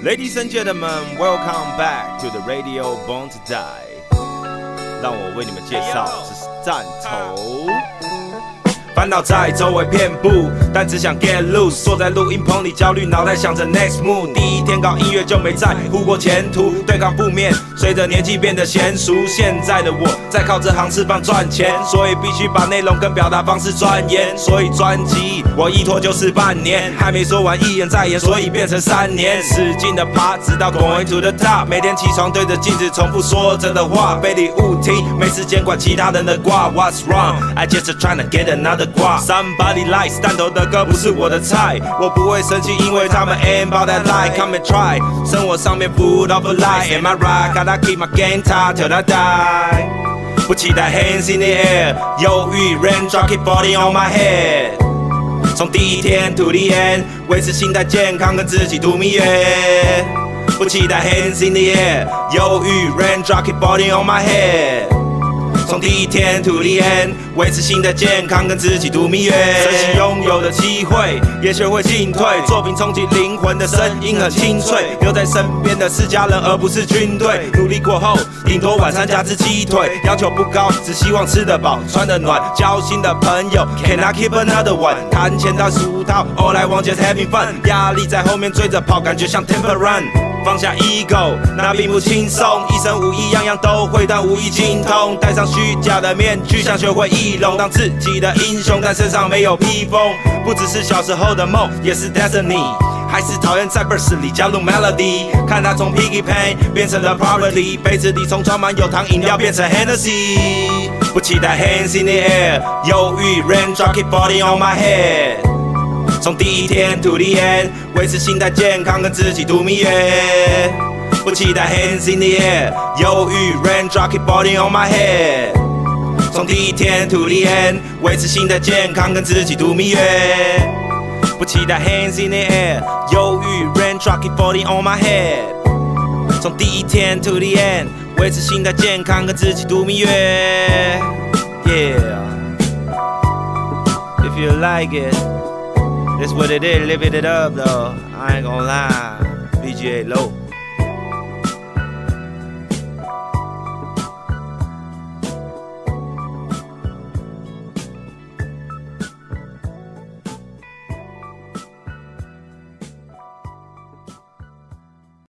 Ladies and gentlemen, welcome back to the Radio Born to Die。让我为你们介绍，这是弹头。烦恼在周围遍布，但只想 get loose。坐在录音棚里焦虑，脑袋想着 next move。第一天搞音乐就没在乎过前途，对抗负面，随着年纪变得娴熟。现在的我在靠这行吃饭赚钱，所以必须把内容跟表达方式钻研。所以专辑我一拖就是半年，还没说完一言再言，所以变成3年。使劲的爬，直到 going to the top。每天起床对着镜子重复说着的话，非礼勿听，没时间管其他人的卦。What's wrong? I just tryna get another Somebody likes 弹头的歌不是我的菜，我不会生气，因为他们 ain't about that life. Come and try， 生活上面 food of a lie. Am I right? Gotta keep my game tight till I die。不期待 hands in the air， 忧郁 raindrop keep falling on my head。从第一天 to the end， 维持心态健康，跟自己度蜜月。不期待 hands in the air， 忧郁 raindrop keep falling on my head。从第一天 to the end， 维持心态健康，跟自己度蜜月。珍惜拥有的机会，也学会进退。作品冲击灵魂的声音很清脆，留在身边的是家人，而不是军队。努力过后，顶多晚餐加只鸡腿，要求不高，只希望吃得饱，穿得暖。交心的朋友 ，Can I keep another one？ 谈钱到俗套 ，All I want just having fun。压力在后面追着跑，感觉像 Temple Run。放下 ego， 那并不轻松。一生武艺样样都会，但无一精通。戴上虚假的面具，想学会易容，当自己的英雄，但身上没有披风。不只是小时候的梦，也是 destiny。还是讨厌在 verse 里加入 melody， 看它从 piggy pan 变成了 property， 杯子里从装满有糖饮料变成 Hennessy。不期待 hands in the air， 忧郁 raindrop keep falling on my head。从第一天 to the end， 维持心态健康，跟自己度蜜月。不期待 hands in the air， 忧郁 raindrop keep falling on my head。从第一天 to the end， 维持心态健康，跟自己度蜜月。不期待 hands in the air， 忧郁 raindrop keep falling on my head。从第一天 to the end， 维持心态健康，跟自己度蜜月。Yeah， if you like it。That's what it is, living it up though. I ain't gonna lie. VGA low.